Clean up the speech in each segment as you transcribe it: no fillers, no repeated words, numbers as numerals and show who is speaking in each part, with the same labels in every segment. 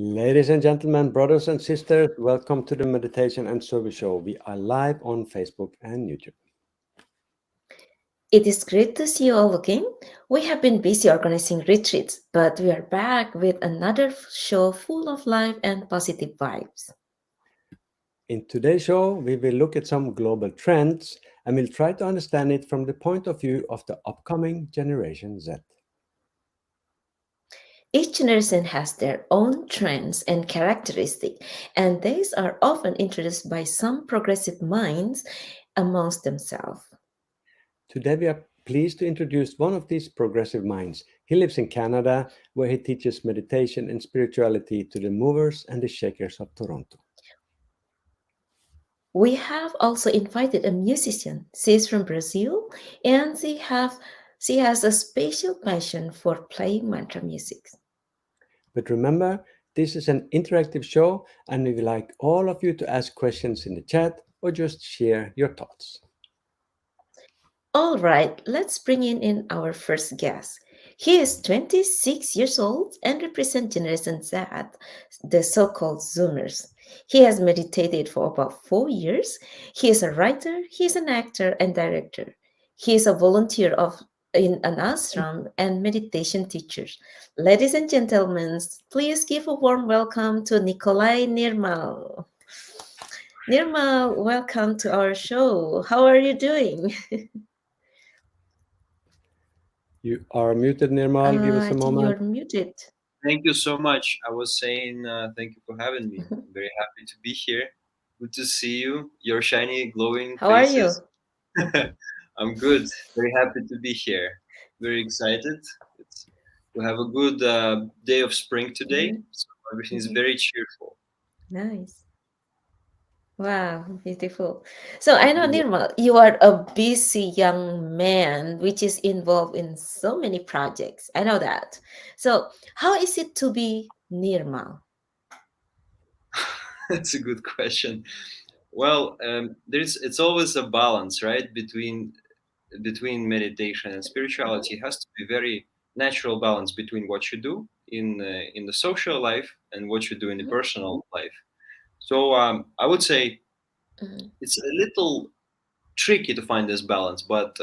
Speaker 1: Ladies and gentlemen, brothers and sisters, welcome to the Meditation and Service Show. We are live on Facebook and YouTube.
Speaker 2: It is great to see you all again. We have been busy organizing retreats, but we are back with another show full of life and positive vibes.
Speaker 1: In today's show, we will look at some global trends and we'll try to understand it from the point of view of the upcoming Generation Z.
Speaker 2: Each generation has their own trends and characteristics, and these are often introduced by some progressive minds amongst themselves.
Speaker 1: Today, we are pleased to introduce one of these progressive minds. He lives in Canada, where he teaches meditation and spirituality to the movers and the shakers of Toronto.
Speaker 2: We have also invited a musician. She's from Brazil, and she has a special passion for playing mantra music.
Speaker 1: But remember, this is an interactive show and we would like all of you to ask questions in the chat or just share your thoughts.
Speaker 2: All right, let's bring in our first guest. He is 26 years old and represents Generation Z, the so called Zoomers. He has meditated for about 4 years. He is a writer, he is an actor and director. He is a volunteer in an ashram and meditation teacher. Ladies and gentlemen, please give a warm welcome to Nikolai Nirmal. Nirmal, welcome to our show. How are you doing?
Speaker 1: You are muted, Nirmal. Give us a
Speaker 2: I think
Speaker 1: moment.
Speaker 2: you're muted.
Speaker 3: Thank you so much. I was saying thank you for having me. I'm very happy to be here. Good to see you. Your shiny, glowing
Speaker 2: How are you?
Speaker 3: faces. I'm good. Very happy to be here. Very excited. It's, we have a good day of spring today,
Speaker 2: Mhm,
Speaker 3: so everything is
Speaker 2: mhm.
Speaker 3: very cheerful.
Speaker 2: Nice. Wow, beautiful. So I know,
Speaker 3: Yeah.
Speaker 2: Nirmal, you are a busy young man which is involved in so many projects. I know that. So how is it to be Nirmal?
Speaker 3: That's a good question. Well, there's it's always a balance, right, between meditation and spirituality. It has to be very natural balance between what you do in the social life and what you do in the
Speaker 2: Mhm,
Speaker 3: personal life. So I would say
Speaker 2: mhm,
Speaker 3: it's a little tricky to find this balance, but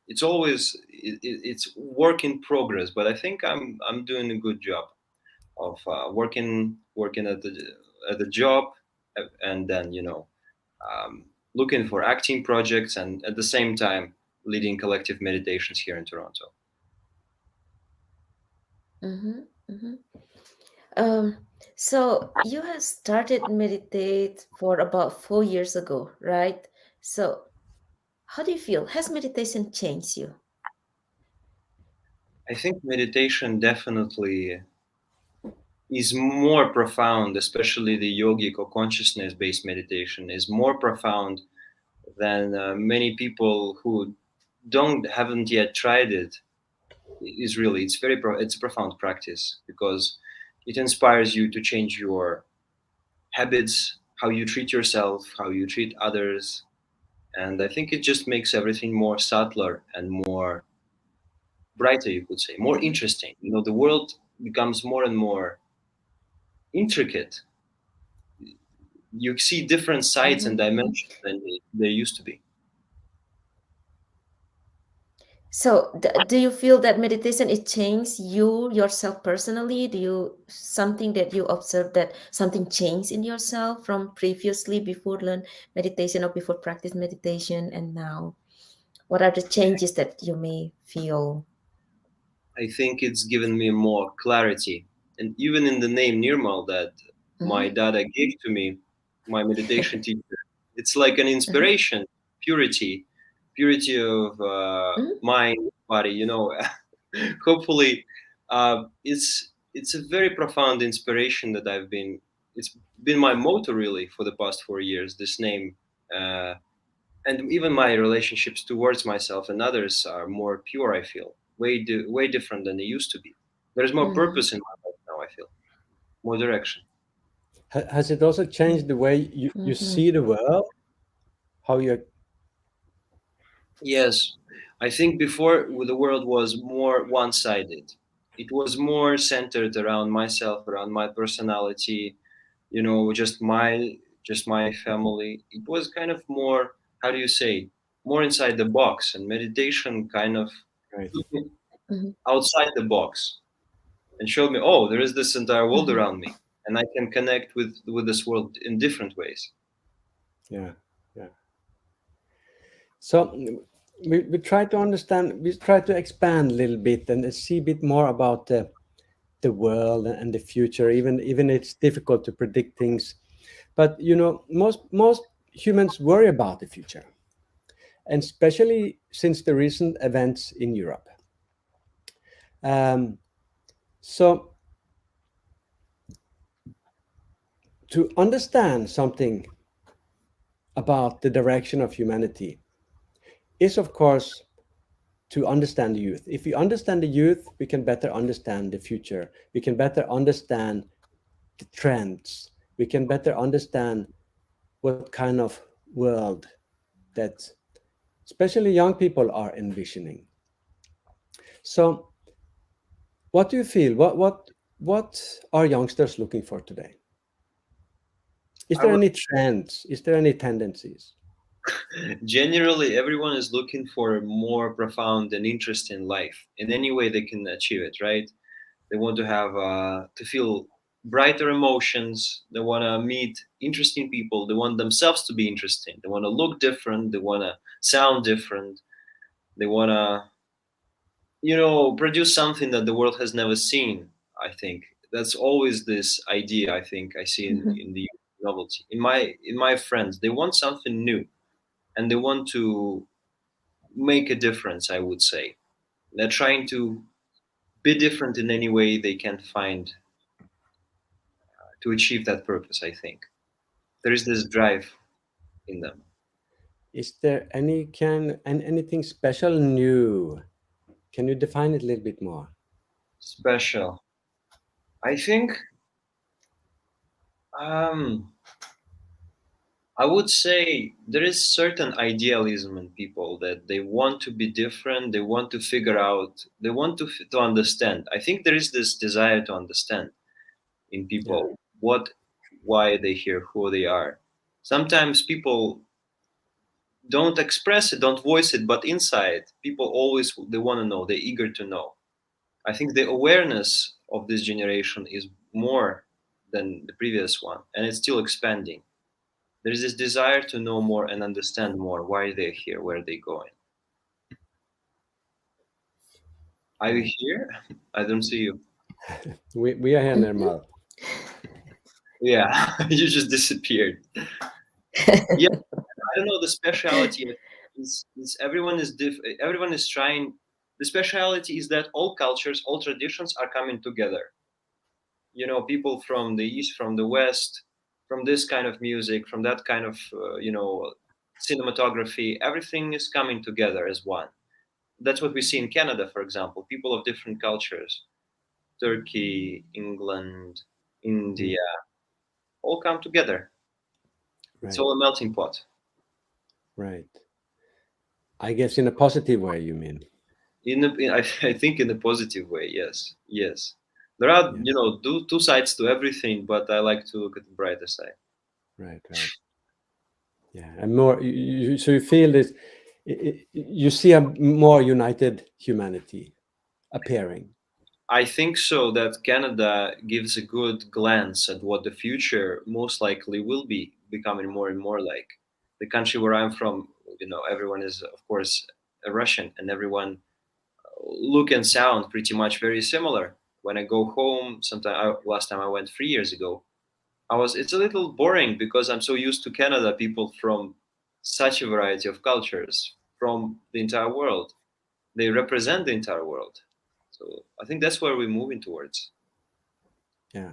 Speaker 3: it's always it's work in progress. But I think I'm doing a good job of working at the job, and then um, looking for acting projects, and at the same time leading collective meditations here in Toronto.
Speaker 2: mhm, mhm. Um, so you have started meditate for about 4 years ago, right? So how do you feel? Has meditation changed you?
Speaker 3: I think meditation definitely is more profound, especially the yogic or consciousness based meditation is more profound than many people who don't haven't yet tried it is really it's a profound practice because it inspires you to change your habits, how you treat yourself, how you treat others, and I think it just makes everything more subtler and more brighter, you could say, more
Speaker 2: Mhm,
Speaker 3: interesting. The world becomes more and more intricate. You see different sides and
Speaker 2: mhm.
Speaker 3: dimensions than there used to be.
Speaker 2: So, do you feel that meditation it changed you yourself personally? Do you something that you observe that something changed in yourself from previously before learn meditation or before practice meditation and now? What are the changes that you may feel?
Speaker 3: I think it's given me more clarity. And even in the name Nirmal that my
Speaker 2: Mhm.
Speaker 3: dada gave to me, my meditation teacher, it's like an
Speaker 2: Uh-huh.
Speaker 3: inspiration, purity, purity of
Speaker 2: Mhm.
Speaker 3: mind, body. Hopefully, it's a very profound inspiration that I've been. It's been my motto really for the past 4 years. This name. Uh, and even my relationships towards myself and others are more pure. I feel way different than they used to be. There's more
Speaker 2: Mhm.
Speaker 3: purpose in my life now. I feel more direction.
Speaker 1: Has it also changed the way you
Speaker 2: Mhm.
Speaker 1: see the world? How you
Speaker 3: Yes, I think before the world was more one-sided. It was more centered around myself, around my personality, just my family. It was kind of more, how do you say, more inside the box, and meditation kind of
Speaker 1: Right.
Speaker 3: took me
Speaker 2: Mhm.
Speaker 3: outside the box and showed me, oh, there is this entire world
Speaker 2: Mhm.
Speaker 3: around me, and I can connect with this world in different ways.
Speaker 1: Yeah. Yeah. So we try to understand, we try to expand a little bit and see a bit more about the world and the future. Even it's difficult to predict things, but most humans worry about the future, and especially since the recent events in Europe. Um, so to understand something about the direction of humanity is, of course, to understand the youth. If we understand the youth, we can better understand the future. We can better understand the trends. We can better understand what kind of world that especially young people are envisioning. So, what do you feel? What are youngsters looking for today? Is
Speaker 3: I
Speaker 1: there
Speaker 3: would
Speaker 1: any trends? Is there any tendencies?
Speaker 3: Generally, everyone is looking for a more profound and interesting life in any way they can achieve it, right? They want to have to feel brighter emotions. They want to meet interesting people. They want themselves to be interesting. They want to look different. They want to sound different. They want to, produce something that the world has never seen. I think that's always this idea. I think I see in,
Speaker 2: Mhm.
Speaker 3: in the novelty in my friends. They want something new, and they want to make a difference. I would say they're trying to be different in any way they can find to achieve that purpose. I think there is this drive in them.
Speaker 1: Is there anything special new? Can you define it a little bit more?
Speaker 3: Special. I think um, I would say there is certain idealism in people that they want to be different. They want to figure out. They want to understand. I think there is this desire to understand in
Speaker 1: Yeah,
Speaker 3: people why they here, who they are. Sometimes people don't express it, don't voice it, but inside, people always they want to know. They're eager to know. I think the awareness of this generation is more than the previous one, and it's still expanding. There's this desire to know more and understand more why they're here, where they're going. Are you
Speaker 1: right.
Speaker 3: here? I don't see you.
Speaker 1: We are here,
Speaker 2: Mhm.
Speaker 1: Nirmal.
Speaker 3: Yeah, you just disappeared. Yeah, I don't know. The speciality is everyone is trying. The speciality is that all cultures, all traditions are coming together. People from the east, from the west, from this kind of music, from that kind of cinematography, everything is coming together as one. That's what we see in Canada, for example. People of different cultures, Turkey, England,
Speaker 1: Mm,
Speaker 3: India, all come together. It's
Speaker 1: right,
Speaker 3: all a melting pot.
Speaker 1: right. I guess in a positive way, you mean?
Speaker 3: I think in a positive way. Yes, yes. There are
Speaker 1: Yeah,
Speaker 3: two sides to everything, but I like to look at the brighter side.
Speaker 1: right, right. Yeah, and more. So you feel this. You see a more united humanity appearing.
Speaker 3: I think so that Canada gives a good glance at what the future most likely will be becoming more and more like. The country where I'm from, everyone is, of course, a Russian, and everyone look and sound pretty much very similar. When I go home, last time I went 3 years ago, it's a little boring because I'm so used to Canada, people from such a variety of cultures from the entire world. They represent the entire world. So I think that's where we're moving towards.
Speaker 1: Yeah.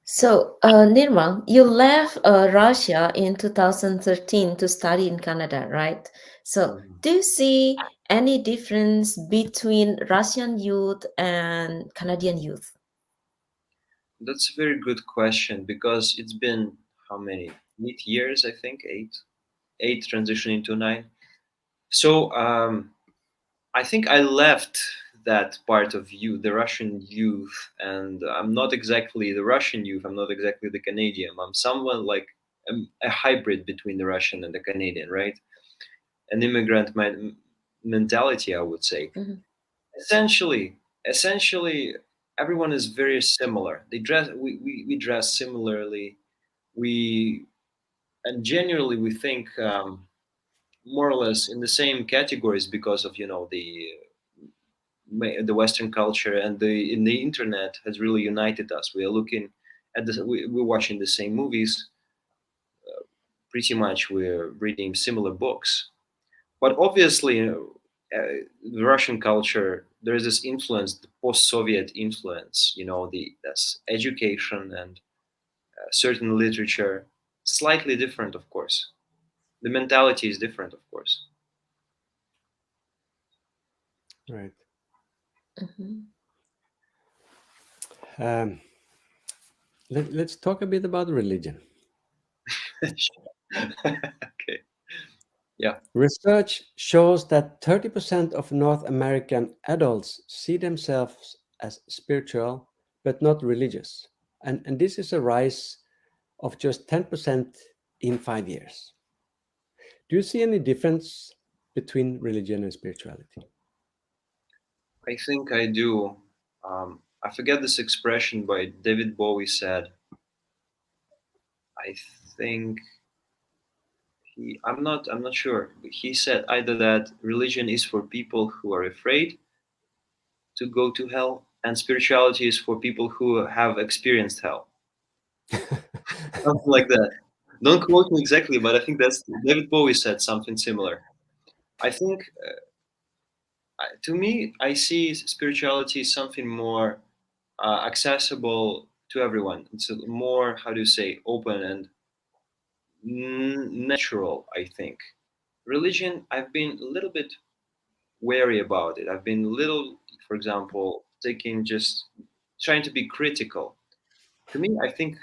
Speaker 2: So, Nirmal, you left Russia in 2013 to study in Canada, right? So,
Speaker 3: Mhm.
Speaker 2: do you see any difference between Russian youth and Canadian youth?
Speaker 3: That's a very good question because it's been how many? 8 years, I think, eight transitioning to nine. So I think I left that part of youth, the Russian youth, and I'm not exactly the Russian youth. I'm not exactly the Canadian. I'm someone like a hybrid between the Russian and the Canadian, right? An immigrant mentality, I would say.
Speaker 2: Mhm.
Speaker 3: Essentially, everyone is very similar. They dress. We dress similarly. We and generally we think more or less in the same categories because of the Western culture and the internet has really united us. We are looking at this. We're watching the same movies. Pretty much, we're reading similar books. But obviously, the Russian culture, there is this influence, the post-Soviet influence. The that's education and certain literature, slightly different, of course. The mentality is different, of course.
Speaker 1: Right.
Speaker 2: Mhm.
Speaker 1: Um, let's talk a bit about religion.
Speaker 3: Okay. Yeah.
Speaker 1: Research shows that 30% of North American adults see themselves as spiritual but not religious. And this is a rise of just 10% in 5 years. Do you see any difference between religion and spirituality?
Speaker 3: I think I do. I forget this expression by David Bowie said. I think I'm not sure. But he said either that religion is for people who are afraid to go to hell, and spirituality is for people who have experienced hell. Something like that. Don't quote me exactly, but I think that's David Bowie said something similar. I think to me, I see spirituality as something more accessible to everyone. It's a more, how do you say, open and natural, I think. Religion, I've been a little bit wary about it. I've been a little, for example, taking just trying to be critical. To me, I think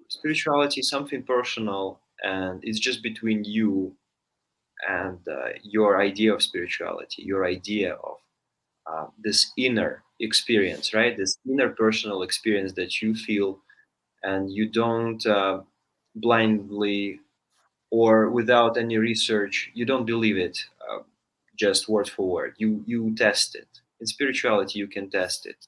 Speaker 3: spirituality is something personal and it's just between you and your idea of spirituality, your idea of this inner experience, right? This inner personal experience that you feel and you don't blindly or without any research, you don't believe it just word for word. You test it. In spirituality, you can test it.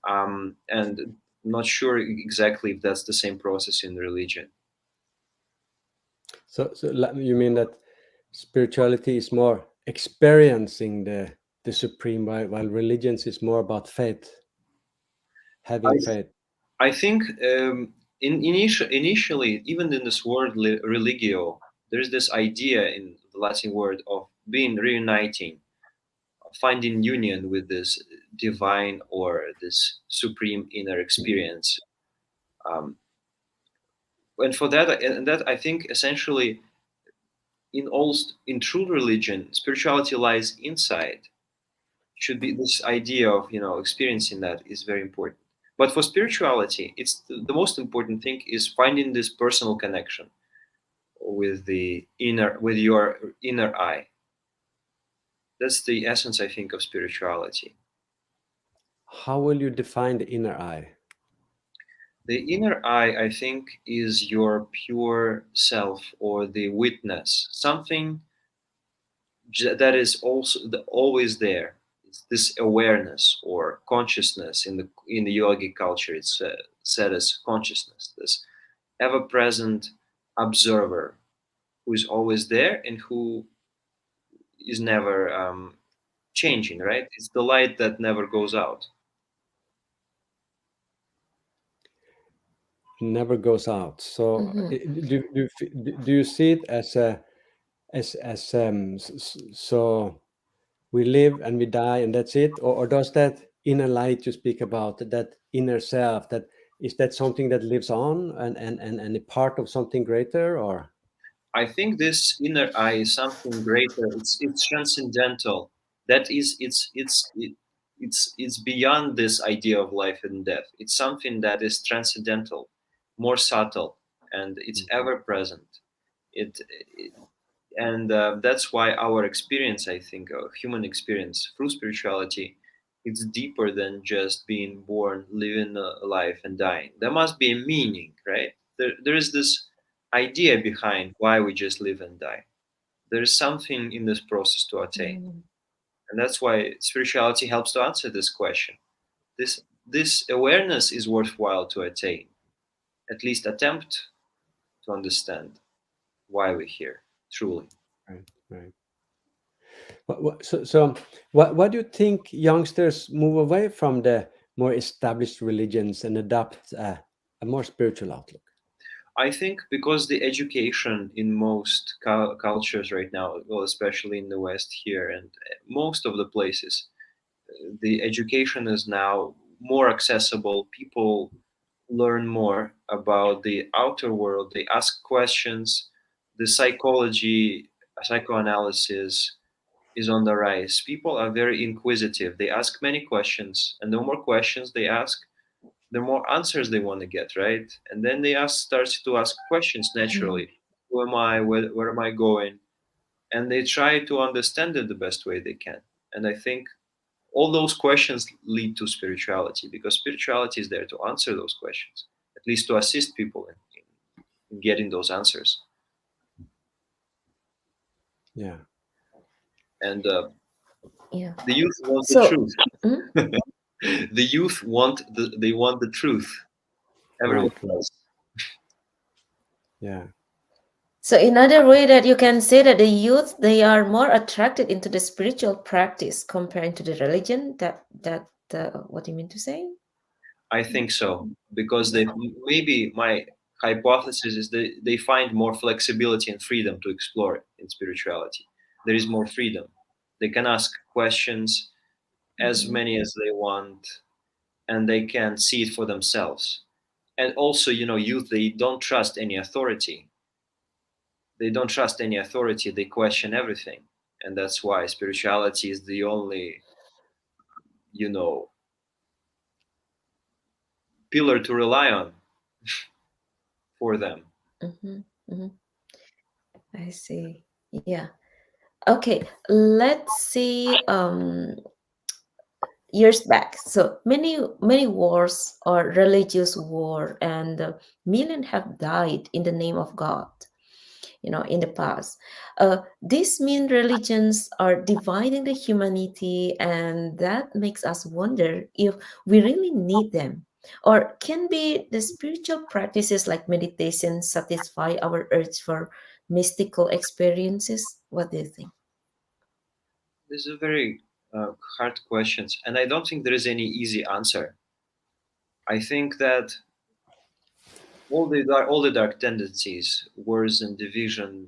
Speaker 3: And I'm not sure exactly if that's the same process in religion.
Speaker 1: So you mean that spirituality is more experiencing the supreme, while religions is more about faith,
Speaker 3: I
Speaker 1: having faith.
Speaker 3: I think initially, even in this word religio, there's this idea in the Latin word of being reuniting, finding union with this divine or this supreme inner experience. Um, and for that, and that I think essentially in true religion, spirituality lies inside. Should be this idea of experiencing that is very important. But for spirituality, it's the most important thing is finding this personal connection with with your inner eye. That's the essence, I think, of spirituality.
Speaker 1: How will you define the inner eye?
Speaker 3: The inner eye, I think, is your pure self or the witness, something that is also always there. It's this awareness or consciousness in the yogic culture. It's said as consciousness, this ever-present observer who is always there and who is never changing. Right? It's the light that never goes out.
Speaker 1: Never goes out. So
Speaker 2: Mhm.
Speaker 1: do you see it as a so we live and we die and that's it, or does that inner light you speak about, that inner self, that is that something that lives on and a part of something greater, or
Speaker 3: I think this inner eye is something greater. It's transcendental. That is, it's beyond this idea of life and death. It's something that is transcendental, more subtle, and it's ever present. It And that's why our experience, I think, human experience through spirituality, it's deeper than just being born, living a life, and dying. There must be a meaning, right? There is this idea behind why we just live and die. There is something in this process to attain,
Speaker 2: Mm,
Speaker 3: and that's why spirituality helps to answer this question. This awareness is worthwhile to attain, at least attempt to understand why we're here truly.
Speaker 1: Right, right. Why do you think youngsters move away from the more established religions and adopt a more spiritual outlook?
Speaker 3: I think because the education in most cultures right now, well, especially in the West here and most of the places, the education is now more accessible. People learn more about the outer world. They ask questions. The psychology, psychoanalysis is on the rise. People are very inquisitive. They ask many questions, and the more questions they ask, the more answers they want to get, right? And then they starts to ask questions
Speaker 2: mm,
Speaker 3: naturally. Who am I? Where am I going? And they try to understand it the best way they can. And I think all those questions lead to spirituality, because spirituality is there to answer those questions, at least to assist people in getting those answers.
Speaker 1: Yeah,
Speaker 3: And
Speaker 2: yeah.
Speaker 3: the youth want the
Speaker 2: So,
Speaker 3: truth.
Speaker 2: mm,
Speaker 3: The youth want they want the truth. Everyone
Speaker 1: right.
Speaker 3: does.
Speaker 1: Yeah,
Speaker 2: so another way that you can say that the youth, they are more attracted into the spiritual practice compared to the religion. What do you mean to say?
Speaker 3: I think so, because they maybe my hypothesis is they find more flexibility and freedom to explore in spirituality. There is more freedom. They can ask questions as
Speaker 2: Mm-hmm,
Speaker 3: many as they want, and they can see it for themselves. And also, youth, they don't trust any authority. They don't trust any authority. They question everything, and that's why spirituality is the only, you know, pillar to rely on for them.
Speaker 2: mm-hmm, mm-hmm. I see. Yeah. Okay. Let's see. Years back, so many wars or religious war, and millions have died in the name of God. In the past, these mean religions are dividing the humanity, and that makes us wonder if we really need them, or can be the spiritual practices like meditation satisfy our urge for mystical experiences. What do you think?
Speaker 3: This is a very hard questions, and I don't think there is any easy answer. I think that all the dark tendencies, wars and division,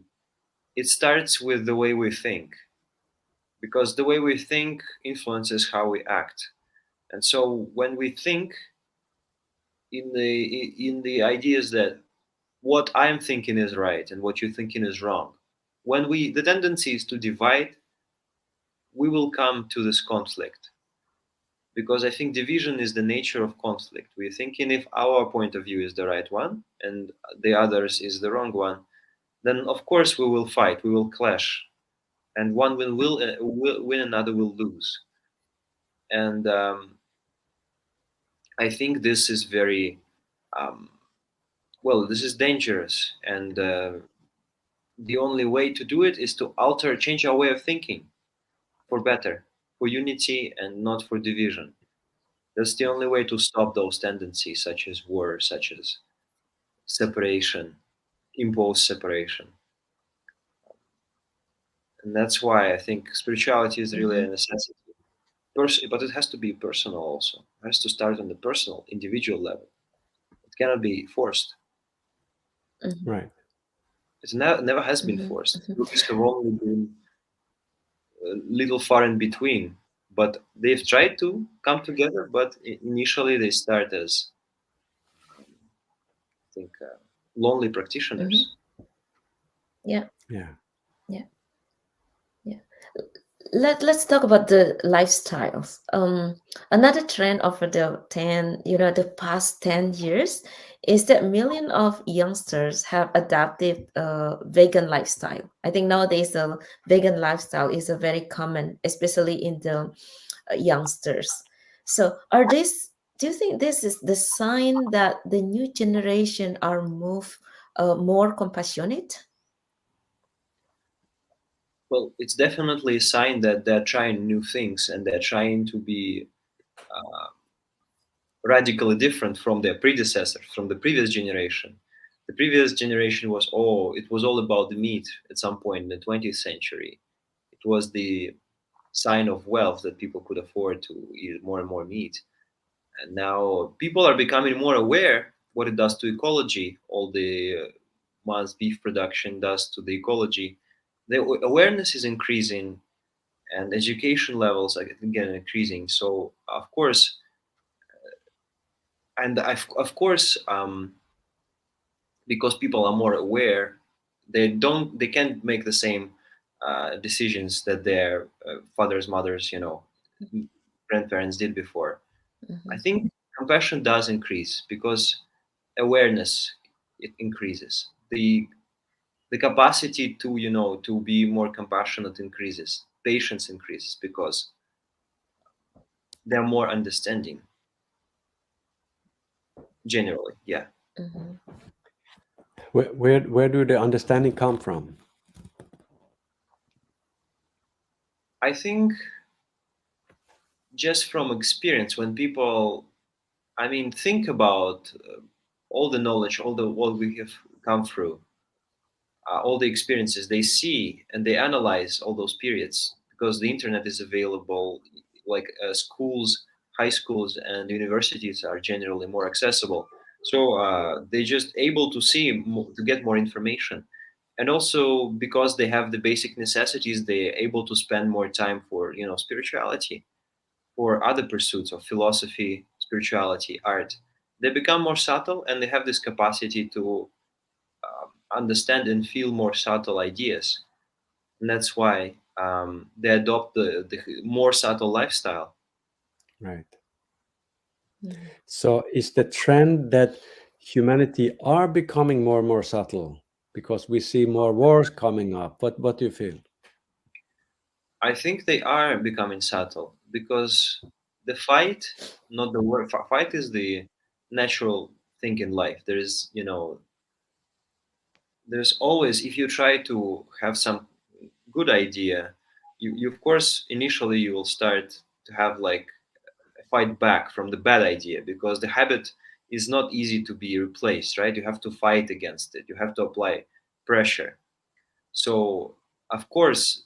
Speaker 3: it starts with the way we think, because the way we think influences how we act. And so when we think in the ideas that what I'm thinking is right and what you're thinking is wrong, when we the tendency is to divide, we will come to this conflict, because I think division is the nature of conflict. We're thinking if our point of view is the right one and the others is the wrong one, then of course we will fight, we will clash, and one will win, another will lose. And I think this is very um, well. This is dangerous, and the only way to do it is to change our way of thinking for better, for unity and not for division. That's the only way to stop those tendencies, such as war, such as separation, imposed separation. And that's why I think spirituality is really a
Speaker 2: Mm-hmm,
Speaker 3: necessity. But it has to be personal also. It has to start on the personal, individual level. It cannot be forced.
Speaker 2: mm-hmm,
Speaker 1: right.
Speaker 3: It never has been
Speaker 2: mm-hmm,
Speaker 3: forced.
Speaker 2: mm-hmm,
Speaker 3: Groups have only been a little far in between. But they've tried to come together, but initially they start as, I think, lonely
Speaker 2: mm-hmm.
Speaker 3: practitioners.
Speaker 2: Yeah.
Speaker 1: Yeah,
Speaker 2: Yeah. Yeah. let's talk about the lifestyles. Another trend over the past 10 years is that millions of youngsters have adopted a vegan lifestyle. I think nowadays the vegan lifestyle is a very common, especially in the youngsters. So, do you think this is the sign that the new generation are more compassionate?
Speaker 3: Well, it's definitely a sign that they're trying new things and they're trying to be radically different from their predecessors, from the previous generation. The previous generation was, it was all about the meat at some point in the 20th century. It was the sign of wealth that people could afford to eat more and more meat. And now people are becoming more aware what it does to ecology, all the mass beef production does to the ecology. The awareness is increasing and education levels are again increasing. So of course, of course, because people are more aware, they can't make the same decisions that their fathers, mothers, grandparents did before. I
Speaker 2: Mhm,
Speaker 3: think compassion does increase because awareness it increases. The capacity to to be more compassionate increases. Patience increases because they're more understanding generally. Yeah,
Speaker 2: mhm,
Speaker 1: Where do the understanding come from?
Speaker 3: I think just from experience when people, I mean, think about all the knowledge, all the what we have come through, all the experiences they see, and they analyze all those periods because the internet is available. Like schools, high schools, and universities are generally more accessible, so they just able to see to get more information, and also because they have the basic necessities, they're able to spend more time for spirituality or other pursuits of philosophy, spirituality, art. They become more subtle and they have this capacity to understand and feel more subtle ideas. And that's why they adopt the more subtle lifestyle.
Speaker 1: Right.
Speaker 2: mhm.
Speaker 1: So is the trend that humanity are becoming more and more subtle because we see more wars coming up? What do you feel?
Speaker 3: I think they are becoming subtle because the fight, not the war, fight is the natural thing in life. There's always, if you try to have some good idea, you of course initially you will start to have like a fight back from the bad idea because the habit is not easy to be replaced, right? You have to fight against it, you have to apply pressure. So of course,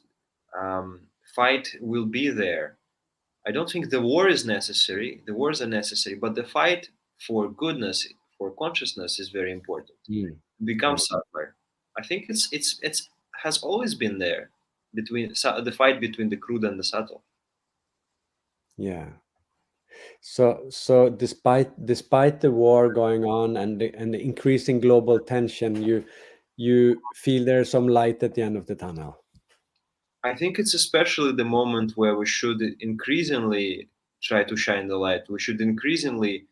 Speaker 3: fight will be there. I don't think the war is necessary, the wars are necessary, but the fight for goodness, for consciousness is very important.
Speaker 1: Mm,
Speaker 3: Become
Speaker 1: right.
Speaker 3: subtler. I think it's has always been there between the fight between the crude and the subtle.
Speaker 1: Yeah. So despite the war going on and the increasing global tension, you feel there's some light at the end of the tunnel.
Speaker 3: I think it's especially the moment where we should increasingly try to shine the light. We should increasingly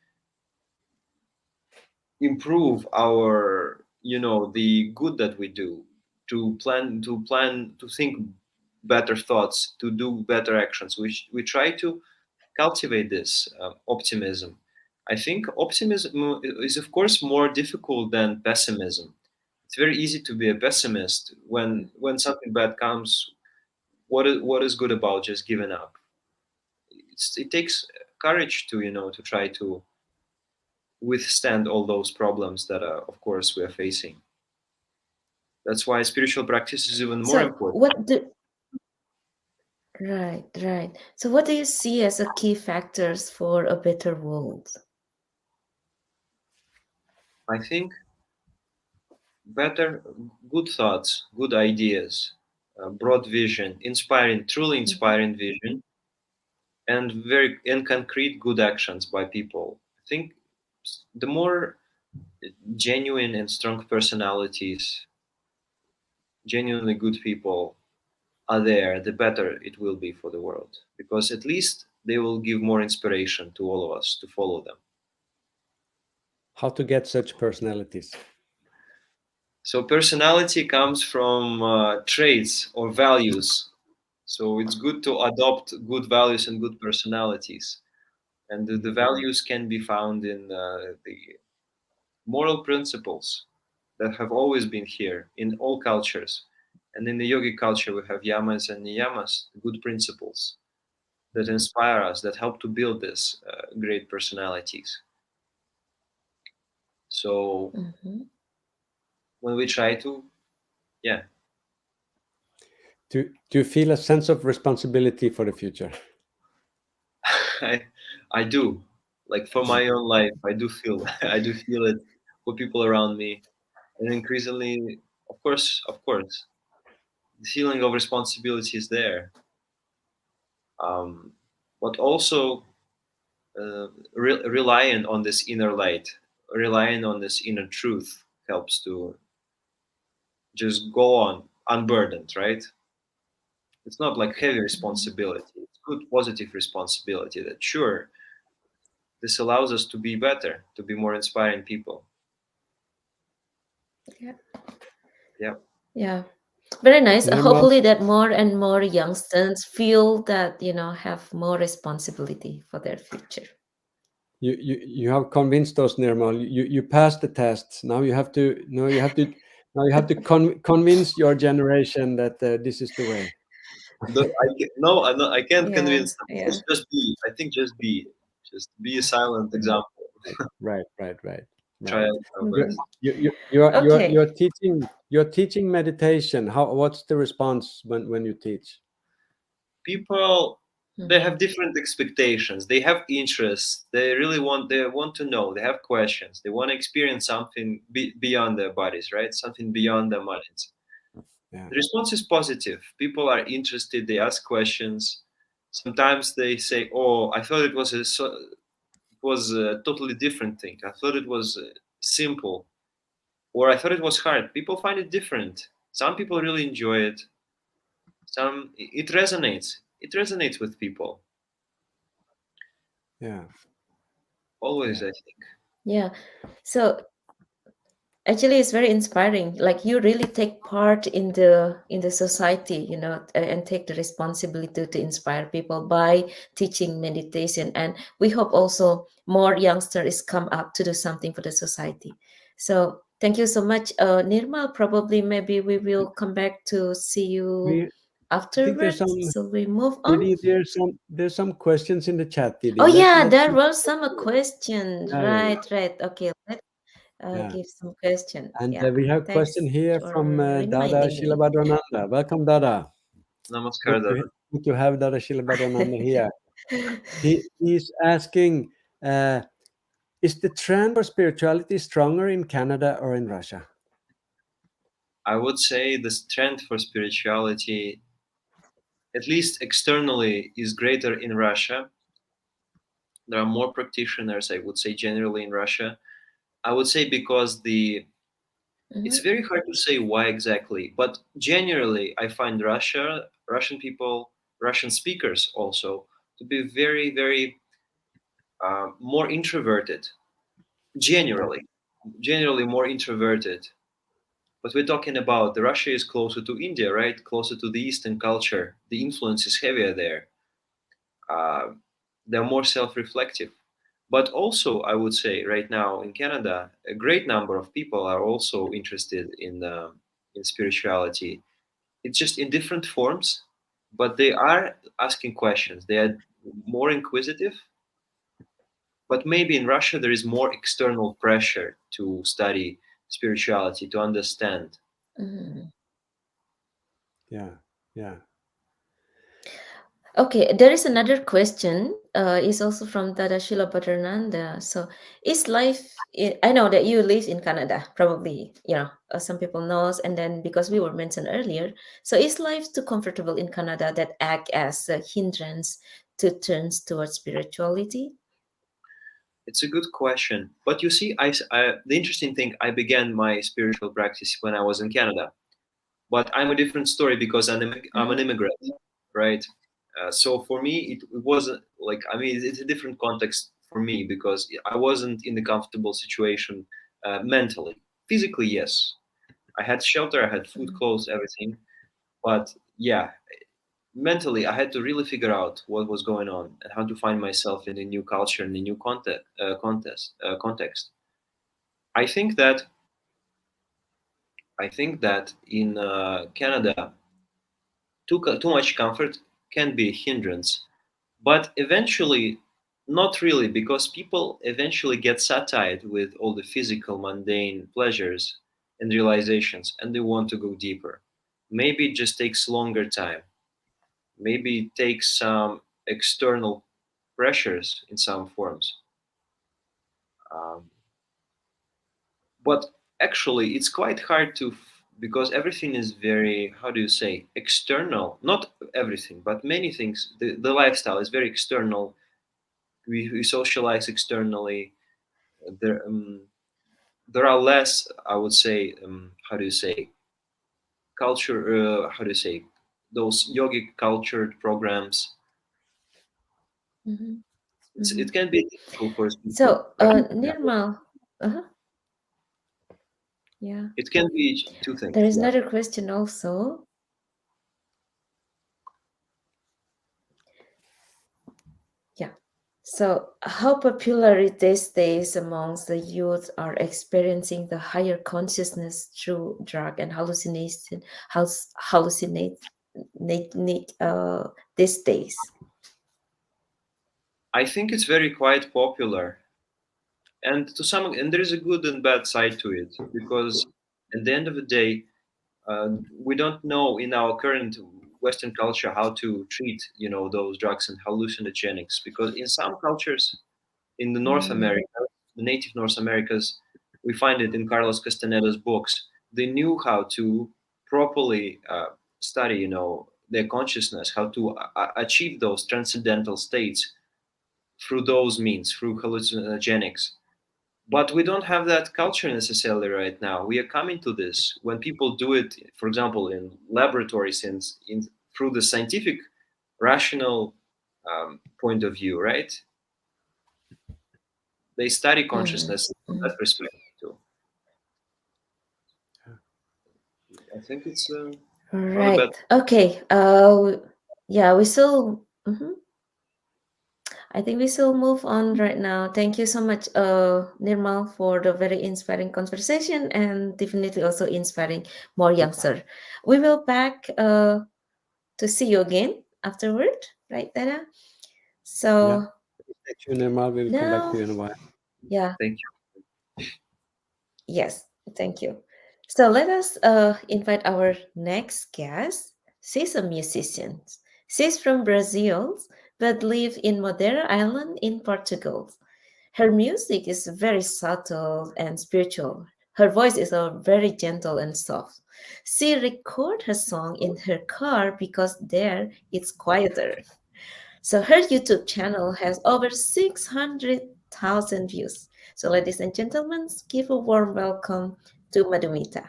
Speaker 3: improve our, the good that we do, to think better thoughts, to do better actions. We try to cultivate this optimism. I think optimism is, of course, more difficult than pessimism. It's very easy to be a pessimist when something bad comes. What is good about just giving up? It takes courage to to try to withstand all those problems that of course we are facing. That's why spiritual practice is even more
Speaker 2: So,
Speaker 3: important.
Speaker 2: right. So, what do you see as a key factors for a better world?
Speaker 3: I think better, good thoughts, good ideas, broad vision, inspiring, truly
Speaker 2: Mhm.
Speaker 3: inspiring vision, and very and concrete good actions by people. I think the more genuine and strong personalities, genuinely good people, are there, the better it will be for the world, because at least they will give more inspiration to all of us to follow them.
Speaker 1: How to get such personalities?
Speaker 3: So personality comes from traits or values. So it's good to adopt good values and good personalities. And the values can be found in the moral principles that have always been here in all cultures. And in the yogic culture, we have yamas and niyamas, good principles that inspire us, that help to build these great personalities. So
Speaker 2: Mhm.
Speaker 3: when we try to, yeah,
Speaker 1: Do you feel a sense of responsibility for the future?
Speaker 3: I, I do. Like for my own life, I do feel I do feel it for people around me, and increasingly, of course, the feeling of responsibility is there. But also relying on this inner light, relying on this inner truth helps to just go on unburdened, right? It's not like heavy
Speaker 2: Mhm.
Speaker 3: responsibility. It's good, positive responsibility that sure, this allows us to be better, to be more inspiring people.
Speaker 2: Yeah.
Speaker 3: Yeah.
Speaker 2: Yeah. Very nice.
Speaker 1: Nirmal,
Speaker 2: Hopefully that more and more youngsters feel that, have more responsibility for their future.
Speaker 1: you have convinced us, Nirmal. You passed the tests. Now you have to convince your generation that this is the way.
Speaker 3: No, I can't
Speaker 2: Yeah,
Speaker 3: convince them.
Speaker 2: yeah.
Speaker 3: Just be. I think just be a silent
Speaker 1: Right,
Speaker 3: example.
Speaker 1: right, right, right,
Speaker 3: Try
Speaker 1: right.
Speaker 3: our
Speaker 1: You
Speaker 2: Mhm.
Speaker 3: best.
Speaker 1: you're
Speaker 2: Okay.
Speaker 1: teaching meditation. What's the response when you teach?
Speaker 3: People, they have
Speaker 2: Mhm.
Speaker 3: different expectations. They have interests. They want to know. They have questions. They want to experience something beyond their bodies, right? Something beyond their minds.
Speaker 1: Yeah,
Speaker 3: The response is positive. People are interested. They ask questions. Sometimes they say, "Oh, I thought it was a totally different thing. I thought it was simple, or I thought it was hard." People find it different. Some people really enjoy it. Some it resonates. It resonates with people.
Speaker 1: yeah,
Speaker 3: Always,
Speaker 1: yeah,
Speaker 3: I think.
Speaker 2: Yeah. So actually it's very inspiring. Like you really take part in the society, and take the responsibility to inspire people by teaching meditation. And we hope also more youngsters come up to do something for the society. So thank you so much, Nirmal. Probably maybe we will come back to see you
Speaker 1: we I think there's
Speaker 2: afterwards,
Speaker 1: some
Speaker 2: so we move on.
Speaker 1: Didi. There's some questions in the chat,
Speaker 2: Oh
Speaker 1: Didi.
Speaker 2: yeah,
Speaker 1: Let's
Speaker 2: there
Speaker 1: look.
Speaker 2: was some question.
Speaker 1: Yeah, yeah,
Speaker 2: Right, right. Okay, let's
Speaker 1: yeah.
Speaker 2: give some question.
Speaker 1: And
Speaker 2: Yeah,
Speaker 1: we have a question
Speaker 2: thanks
Speaker 1: here from
Speaker 2: for
Speaker 1: Dada
Speaker 2: reminding me.
Speaker 1: Shilabhadrananda. Welcome, Dada.
Speaker 3: Namaskar,
Speaker 1: Good to,
Speaker 3: Dada.
Speaker 1: good to have Dada Shilabhadrananda here. He's asking, is the trend for spirituality stronger in Canada or in Russia?
Speaker 3: I would say the strength for spirituality, at least externally, is greater in Russia. There are more practitioners, I would say, generally in Russia. I would say because it's
Speaker 2: Mhm,
Speaker 3: very hard to say why exactly, but generally, I find Russian people, Russian speakers also, to be very, very more introverted.
Speaker 1: Yeah,
Speaker 3: Generally, generally more introverted. But we're talking about the Russia is closer to India, right? Closer to the Eastern culture. The influence is heavier there. Uh, they're more self-reflective. But also, I would say right now in Canada, a great number of people are also interested in spirituality. It's just in different forms, but they are asking questions. They are more inquisitive. But maybe in Russia there is more external pressure to study spirituality, to understand.
Speaker 2: mhm.
Speaker 1: yeah, yeah.
Speaker 2: Okay, there is another question. Is also from Dada Shila Bhattacharya. So, is life? I know that you live in Canada. Probably, some people knows. And then because we were mentioned earlier, so is life too comfortable in Canada that act as a hindrance to turns towards spirituality?
Speaker 3: It's a good question. But you see, the interesting thing, I began my spiritual practice when I was in Canada. But I'm a different story because I'm an immigrant, right? So for me, it wasn't like, I mean, it's a different context for me because I wasn't in a comfortable situation mentally. Physically, yes, I had shelter, I had food, clothes, everything. But yeah, mentally, I had to really figure out what was going on and how to find myself in a new culture and a new context. I think that in Canada, too much comfort can be a hindrance, but eventually, not really, because people eventually get satiated with all the physical, mundane pleasures and realizations, and they want to go deeper. Maybe it just takes longer time. Maybe it takes some external pressures in some forms. Um, but actually, it's quite hard to, because everything is very, how do you say, external. Not everything, but many things. The lifestyle is very external. We socialize externally. There, there are less, I would say, how do you say, culture, how do you say, those yogic cultured programs.
Speaker 2: Mm-hmm.
Speaker 3: It
Speaker 2: Mm-hmm.
Speaker 3: can be difficult for people,
Speaker 2: So,
Speaker 3: right? Yeah.
Speaker 2: Nirmal, uh-huh. Yeah,
Speaker 3: It can be two things.
Speaker 2: there is
Speaker 3: Yeah.
Speaker 2: another question also. Yeah. So, how popular it these days amongst the youth are experiencing the higher consciousness through drug and hallucinate these days?
Speaker 3: I think it's very quite popular, and to some, and there is a good and bad side to it because at the end of the day, we don't know in our current Western culture how to treat, those drugs and hallucinogenics, because in some cultures in the North
Speaker 2: Mm,
Speaker 3: America, the native North Americas, we find it in Carlos Castaneda's books. They knew how to properly study, their consciousness, how to achieve those transcendental states through those means, through hallucinogenics. But we don't have that culture necessarily right now. We are coming to this when people do it, for example, in laboratories, through the scientific, rational point of view, right? They study
Speaker 2: mm,
Speaker 3: consciousness from
Speaker 2: mm.
Speaker 3: that perspective too. I think it's not a bad.
Speaker 2: Right. Okay. Yeah, we still. Mhm. I think we still move on right now. Thank you so much, Nirmal, for the very inspiring conversation and definitely also inspiring more youngster. We will back to see you again afterward, right, Dada?
Speaker 1: Yeah.
Speaker 2: So
Speaker 1: Stay tuned, Nirmal. We will come back to
Speaker 2: now,
Speaker 1: you in a while.
Speaker 2: yeah,
Speaker 3: Thank
Speaker 2: yes, thank you. So let us invite our next guest. She's a musician. She's from Brazil, but live in Madeira Island in Portugal. Her music is very subtle and spiritual. Her voice is very gentle and soft. She records her song in her car because there it's quieter. So her YouTube channel has over 600,000 views. So ladies and gentlemen, give a warm welcome to Madhumita.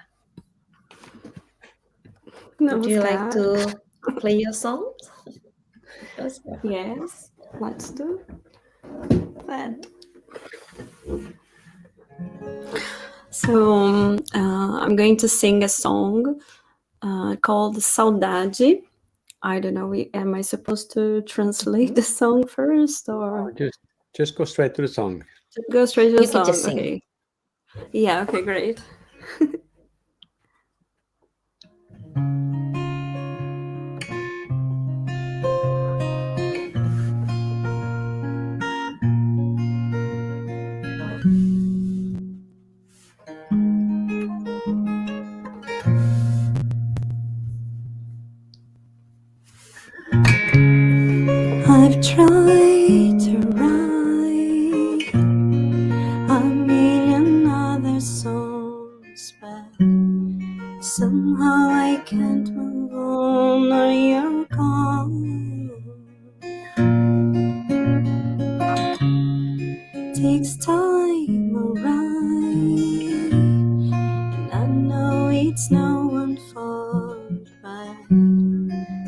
Speaker 2: Would you like
Speaker 4: Namaskar.
Speaker 2: to play your song? Namaskar.
Speaker 4: Yes, let's do that. So, I'm going to sing a song called Saudade. I don't know, am I supposed to translate the song first or
Speaker 1: Just go straight to the song.
Speaker 4: go straight to the
Speaker 2: You can just
Speaker 4: song?
Speaker 2: sing.
Speaker 4: Okay. Yeah, okay, great. I've tried to write a million other songs, but somehow I can't move on. Now you're gone. Takes time, alright, and I know it's no one fault. but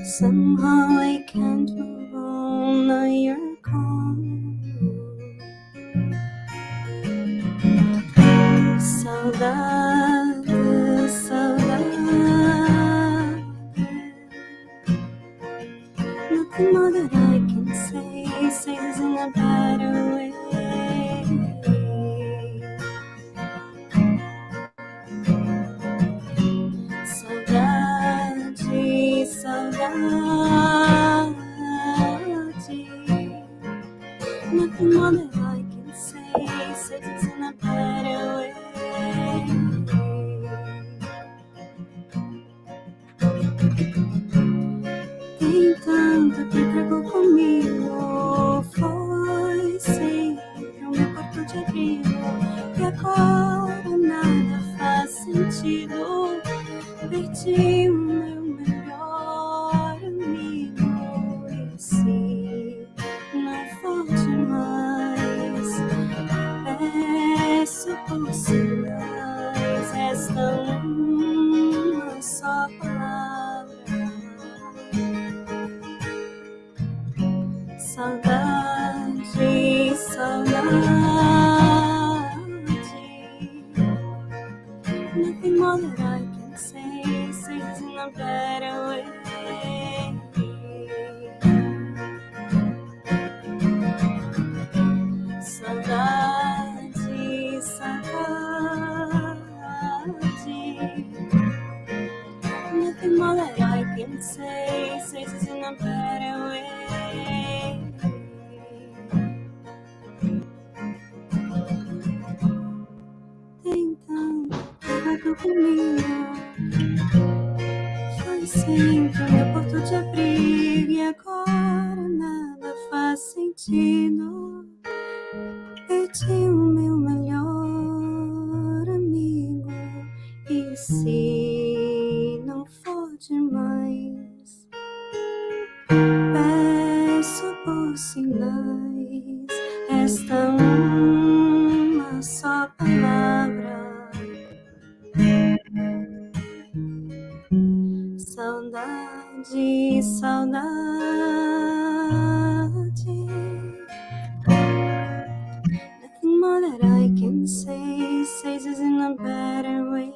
Speaker 4: somehow I can't move on. Now you're gone. Saudade, saudade. Nothing more that I can say this in a better way. Saudade, saudade. Nothing more that I can say this in a better way. Tem tanto que tragou comigo, foi sempre o meu porto de abrigo, e agora nada faz sentido. Perdi o meu melhor amigo, e se não for demais, peço por sinais, resta uma só palavra. Saudade, saudade. Nothing more that I can say this in a better way. Saudade, saudade. Nothing more that I can say this in a better way. Tem tanto que comigo, foi sempre o meu porto de abrigo, e agora nada faz sentido. Perdi o meu melhor amigo, e se não for demais, peço por sinais, resta uma só palavra. Saudade, saudade. Nothing more that I can say this in a better way.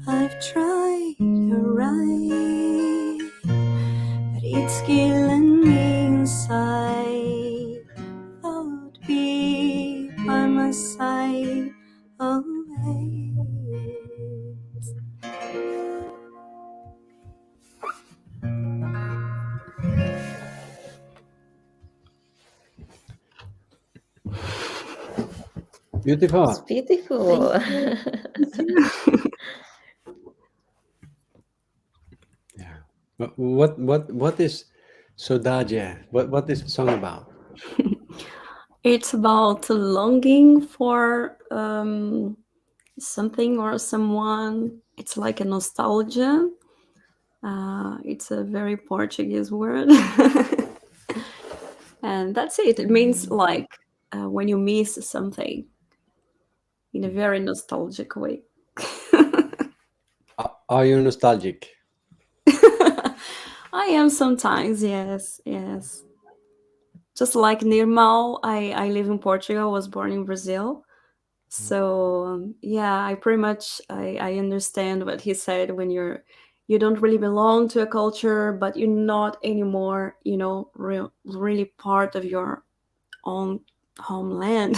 Speaker 4: I've tried to write, but it's killing me inside. Thought be by my side always.
Speaker 1: Beautiful.
Speaker 2: It's beautiful.
Speaker 1: Yeah. What is Saudade? What is the song about?
Speaker 4: It's about longing for something or someone. It's like a nostalgia. It's a very Portuguese word. And that's it. It means like when you miss something in a very nostalgic way.
Speaker 1: Are you nostalgic?
Speaker 4: I am sometimes, yes. Just like Nirmal, I live in Portugal, was born in Brazil. So yeah, I pretty much I understand what he said when you don't really belong to a culture, but you're not anymore, really part of your own homeland.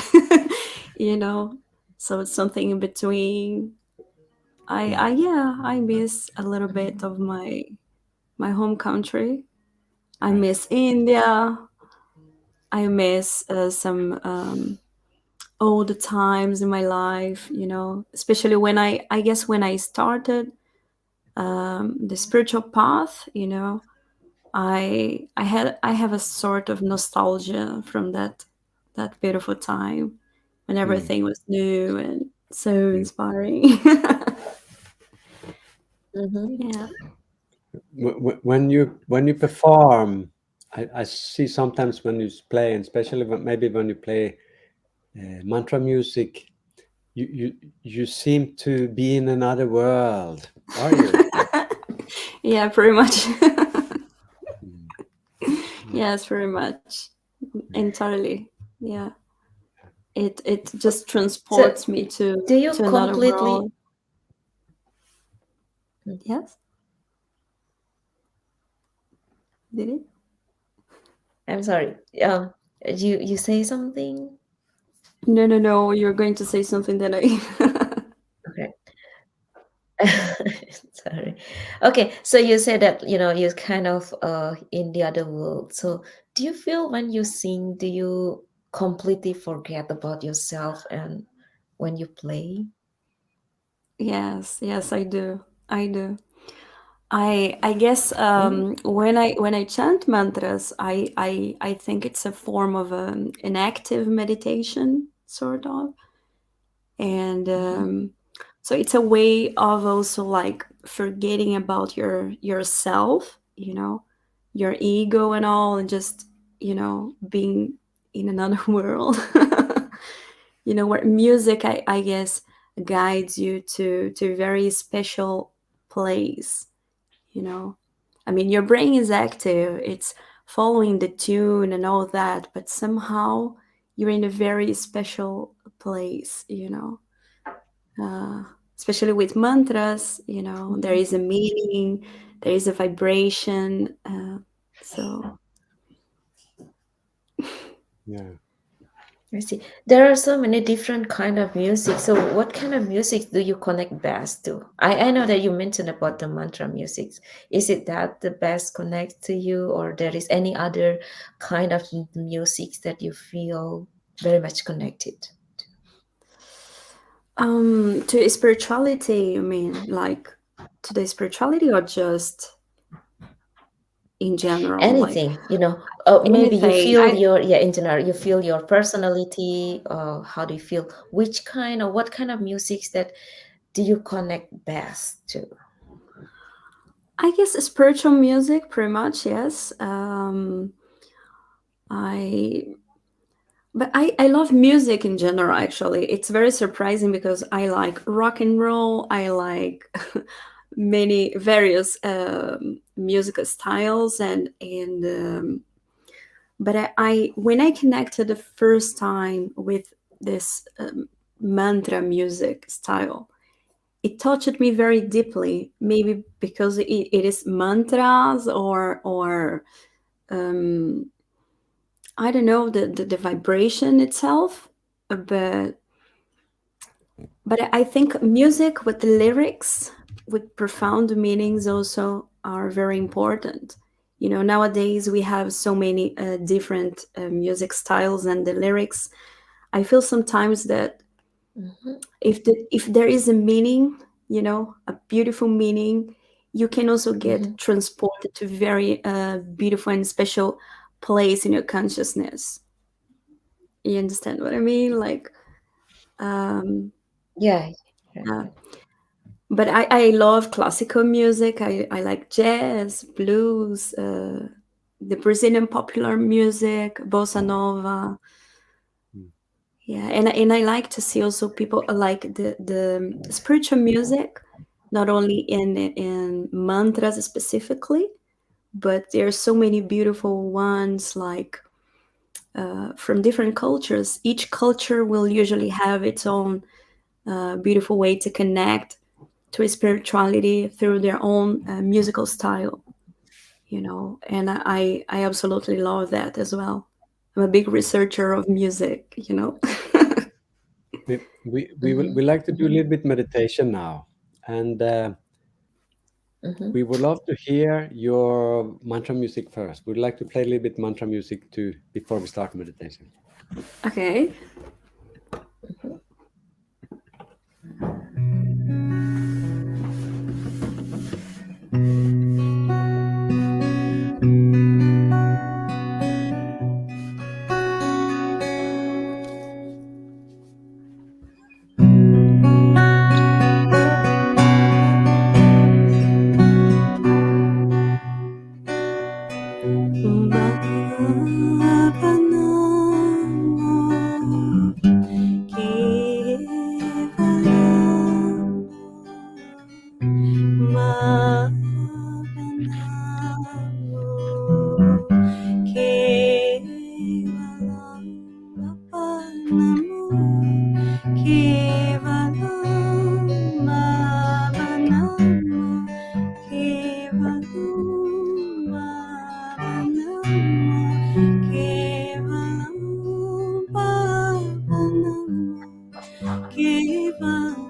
Speaker 4: So it's something in between. I miss a little bit of my home country. I miss India. I miss some old times in my life, especially when I guess when I started the spiritual path, I have a sort of nostalgia from that beautiful time when everything was new and so inspiring. Yeah.
Speaker 1: When you perform, I see sometimes when you play, and especially when you play mantra music, you seem to be in another world. Are you?
Speaker 4: Yeah, pretty much.
Speaker 1: Mm.
Speaker 4: Yes, very much. Entirely. Yeah. It just
Speaker 2: So,
Speaker 4: transports me
Speaker 2: do you
Speaker 4: to another
Speaker 2: completely?
Speaker 4: world. Yes? Did it?
Speaker 2: I'm sorry. You say something?
Speaker 4: No. You're going to say something that I.
Speaker 2: Okay. Sorry. Okay, so you said that you're kind of in the other world. So do you feel when you sing, do you completely forget about yourself and when you play?
Speaker 4: Yes, I do. I do. I guess
Speaker 2: Mm,
Speaker 4: when I chant mantras, I think it's a form of an active meditation, sort of. And
Speaker 2: mhm,
Speaker 4: so it's a way of also like forgetting about yourself, your ego and all, and just being in another world. Where music, I guess, guides you to a very special place. I mean, your brain is active, it's following the tune and all that, but somehow you're in a very special place. uh, Especially with mantras, there
Speaker 2: mhm.
Speaker 4: is a meaning, there is a vibration. So
Speaker 1: Yeah.
Speaker 2: I see. There are so many different kind of music. So what kind of music do you connect best to? I know that you mentioned about the mantra music. Is it that the best connect to you, or there is any other kind of music that you feel very much connected?
Speaker 4: to spirituality, you mean, like to the spirituality, or just in general, like
Speaker 2: Anything, maybe you
Speaker 4: anything?
Speaker 2: feel
Speaker 4: I
Speaker 2: your, yeah, in general, you feel your personality, how do you feel, which kind of, what kind of music that do you connect best to?
Speaker 4: I guess spiritual music, pretty much, yes. I But I love music in general, actually. It's very surprising because I like rock and roll. I like many various musical styles, and but when I connected the first time with this mantra music style, it touched me very deeply. Maybe because it is mantras, or um, I don't know, the vibration itself, but I think music with lyrics, with profound meanings, also are very important. Nowadays we have so many different music styles, and the lyrics. I feel sometimes that
Speaker 2: Mhm,
Speaker 4: if there is a meaning, a beautiful meaning, you can also
Speaker 2: mhm.
Speaker 4: get transported to very beautiful and special place in your consciousness. You understand what I mean? Like, um,
Speaker 2: Yeah, yeah,
Speaker 4: uh, but I love classical music. I like jazz, blues, the Brazilian popular music, bossa nova.
Speaker 1: Mm.
Speaker 4: Yeah, and I like to see also people like the spiritual music, not only in mantras specifically, but there are so many beautiful ones, like from different cultures. Each culture will usually have its own beautiful way to connect to spirituality through their own musical style, and I absolutely love that as well. I'm a big researcher of music.
Speaker 1: We
Speaker 2: Mhm,
Speaker 1: like to do a
Speaker 2: mhm,
Speaker 1: little bit meditation now, and
Speaker 2: mhm.
Speaker 1: we would love to hear your mantra music first. We'd like to play a little bit mantra music too before we start meditation.
Speaker 4: Okay. Kevalam Bhavanamo, Kevalam Bhavanamo, Kevalam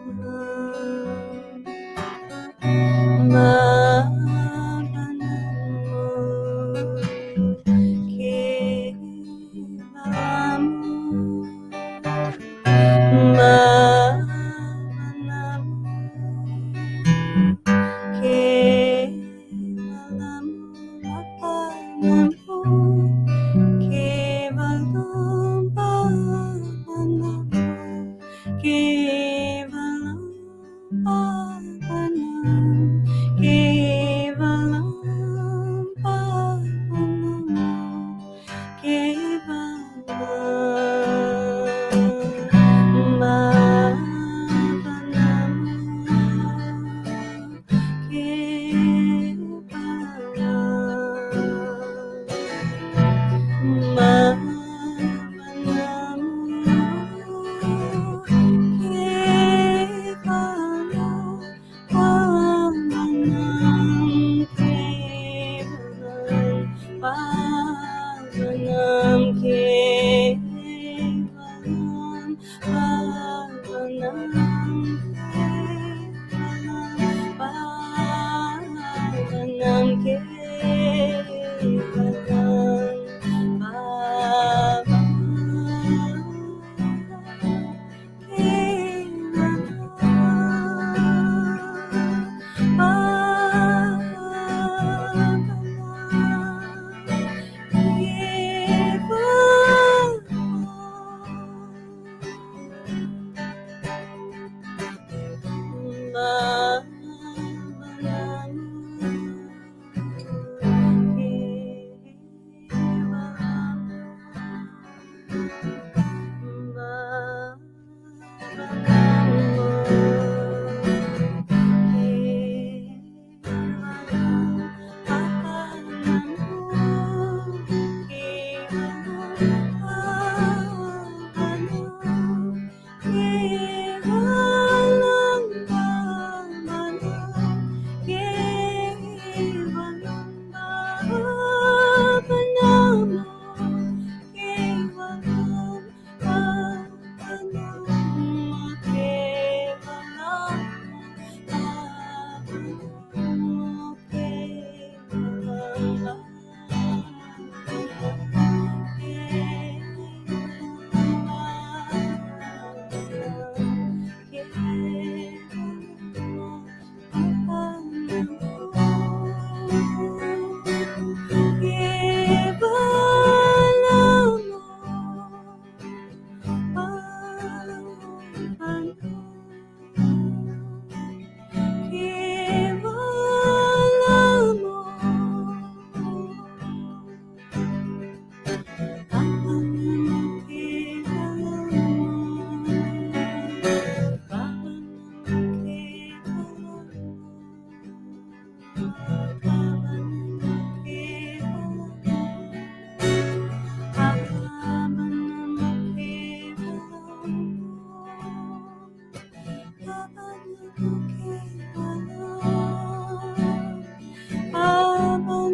Speaker 4: Bhavanamo,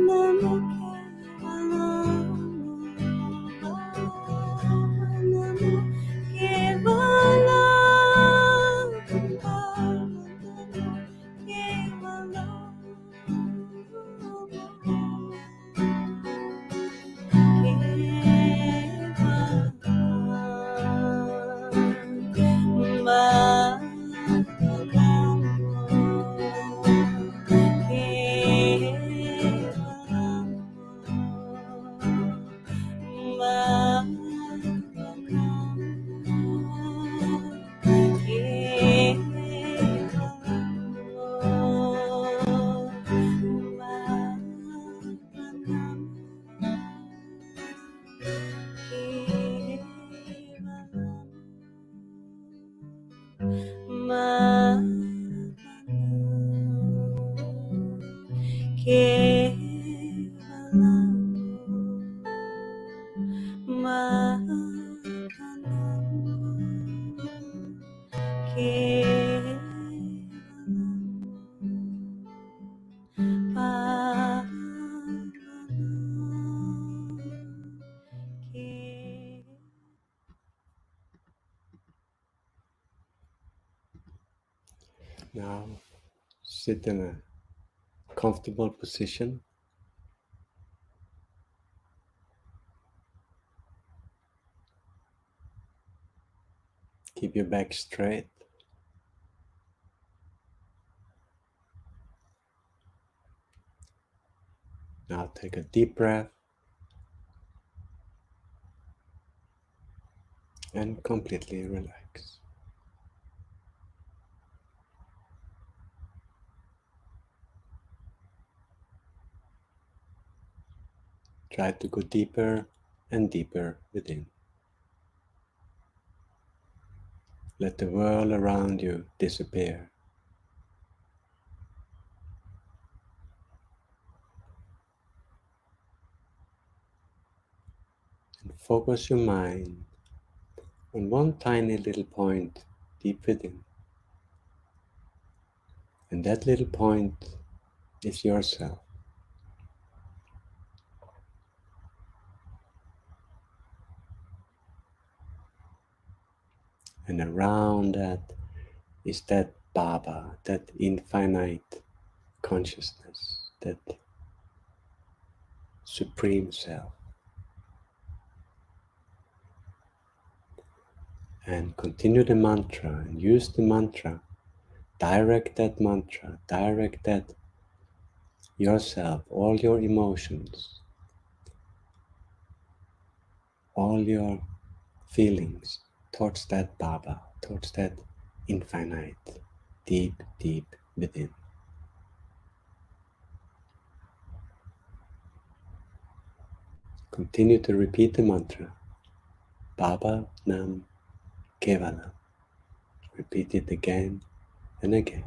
Speaker 4: Kevalam
Speaker 1: Now sit in a comfortable position. Keep your back straight. Now take a deep breath and completely relax. Try to go deeper and deeper within. Let the world around you disappear. And focus your mind on one tiny little point deep within. And that little point is yourself. And around that is that Baba, that infinite consciousness, that supreme self. And continue the mantra and use the mantra. Direct that mantra, direct that yourself, all your emotions, all your feelings towards that Baba, towards that infinite, deep, deep within. Continue to repeat the mantra, Baba Nam Kevala. Repeat it again and again.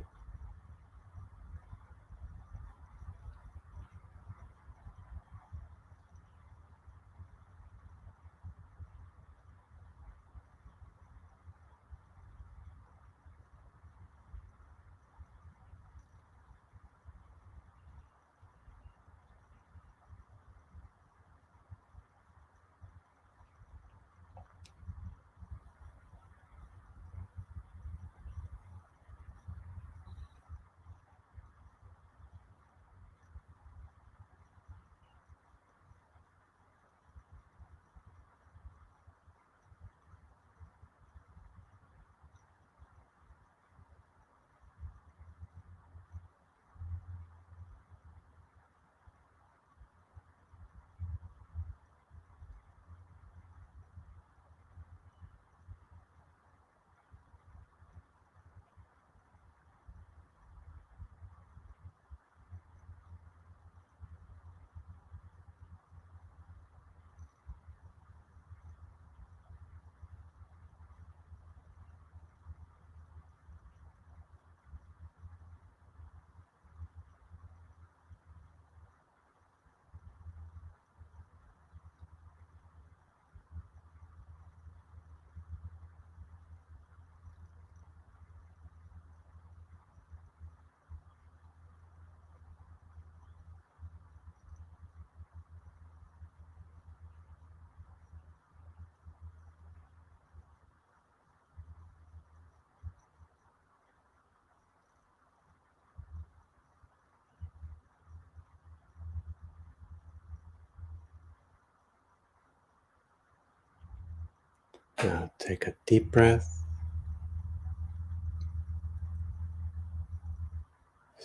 Speaker 1: Now take a deep breath.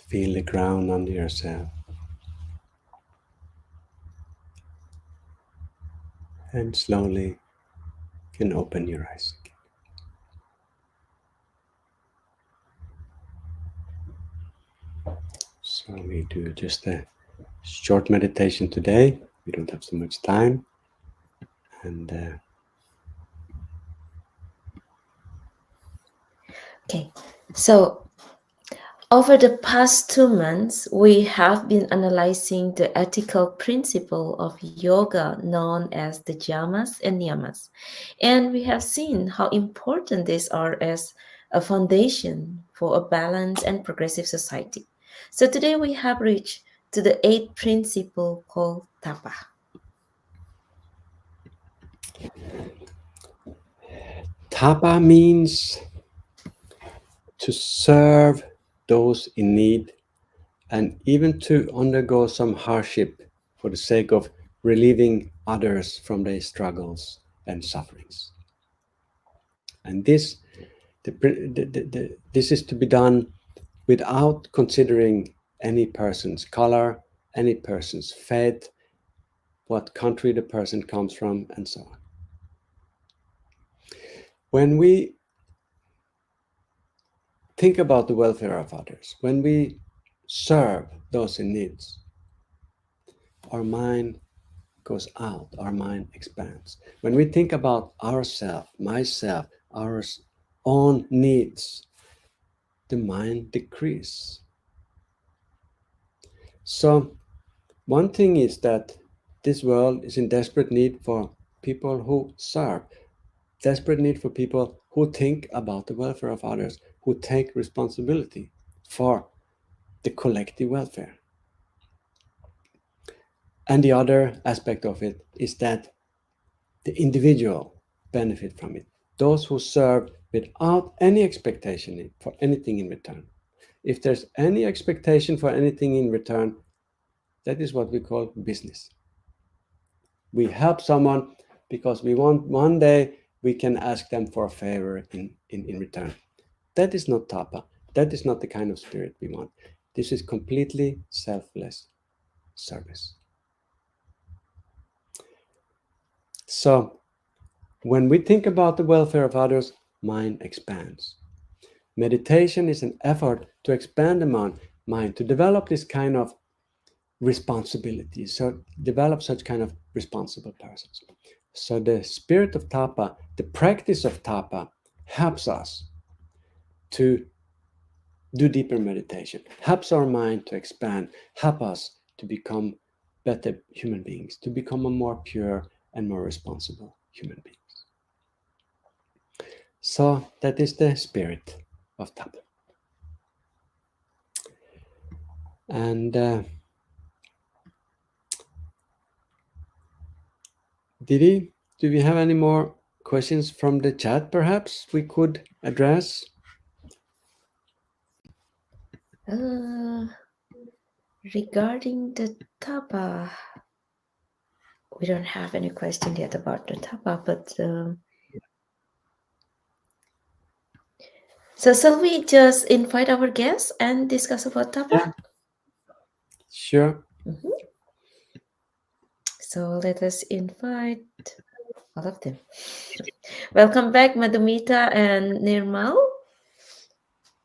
Speaker 1: Feel the ground under yourself. And slowly you can open your eyes again. So we do just a short meditation today. We don't have so much time. And
Speaker 2: Okay, so over the past 2 months, we have been analyzing the ethical principle of yoga known as the yamas and niyamas. And we have seen how important these are as a foundation for a balanced and progressive society. So today we have reached to the eighth principle called tapa.
Speaker 1: Tapa means to serve those in need and even to undergo some hardship for the sake of relieving others from their struggles and sufferings. And this is to be done without considering any person's color, any person's faith, what country the person comes from, and so on. When we think about the welfare of others, when we serve those in need, our mind goes out, our mind expands. When we think about ourselves, myself, our own needs, the mind decreases. So one thing is that this world is in desperate need for people who serve, desperate need for people who think about the welfare of others, who take responsibility for the collective welfare. And the other aspect of it is that the individual benefit from it. Those who serve without any expectation for anything in return. If there's any expectation for anything in return, that is what we call business. We help someone because we want one day we can ask them for a favor in return. That is not tapa. That is not the kind of spirit we want. This is completely selfless service. So when we think about the welfare of others, mind expands. Meditation is an effort to expand the mind, to develop this kind of responsibility, so develop such kind of responsible persons. So the spirit of tapa, the practice of tapa, helps us to do deeper meditation, helps our mind to expand, help us to become better human beings, to become a more pure and more responsible human beings. So that is the spirit of tapa. And Didi, do we have any more questions from the chat perhaps we could address?
Speaker 2: Regarding the tapa, we don't have any question yet about the tapa, but so shall we just invite our guests and discuss about tapa?
Speaker 1: Yeah. Sure.
Speaker 2: Mm-hmm. So let us invite all of them. Welcome back, Madhumita and Nirmal,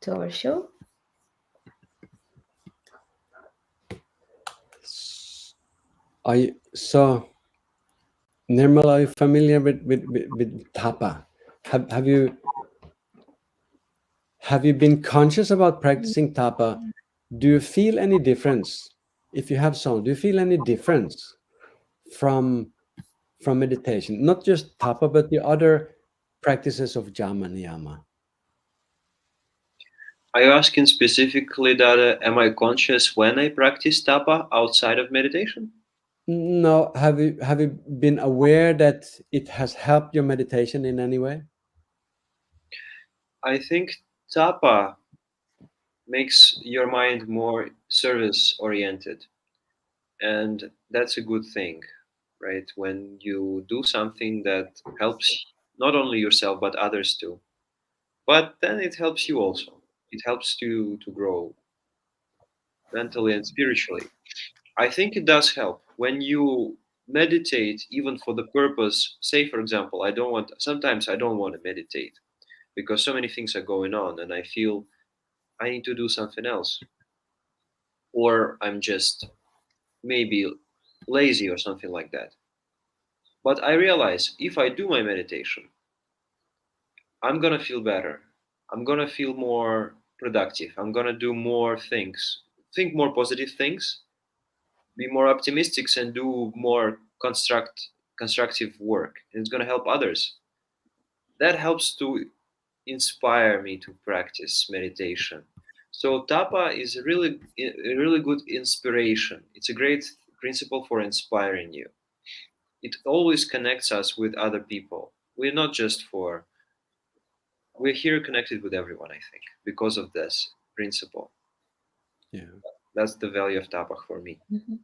Speaker 2: to our show.
Speaker 1: Nirmal, are you familiar with tapa? Have you been conscious about practicing tapa? Do you feel any difference? If you have some, do you feel any difference from meditation? Not just tapa, but the other practices of jhana niyama.
Speaker 3: Are you asking specifically that am I conscious when I practice tapa outside of meditation?
Speaker 1: No, have you been aware that it has helped your meditation in any way?
Speaker 3: I think tapa makes your mind more service oriented, and that's a good thing, right? When you do something that helps not only yourself but others too, but then it helps you also. It helps you to grow mentally and spiritually. I think it does help when you meditate, even for the purpose. Say, for example, sometimes I don't want to meditate because so many things are going on and I feel I need to do something else. Or I'm just maybe lazy or something like that. But I realize if I do my meditation, I'm going to feel better. I'm going to feel more productive. I'm going to do more things, think more positive things, be more optimistic, and do more constructive work. And it's going to help others. That helps to inspire me to practice meditation. So tapa is a really good inspiration. It's a great principle for inspiring you. It always connects us with other people. We're not just for we're here connected with everyone, I think, because of this principle.
Speaker 1: Yeah.
Speaker 3: That's the value of tapa for me.
Speaker 2: Mhm.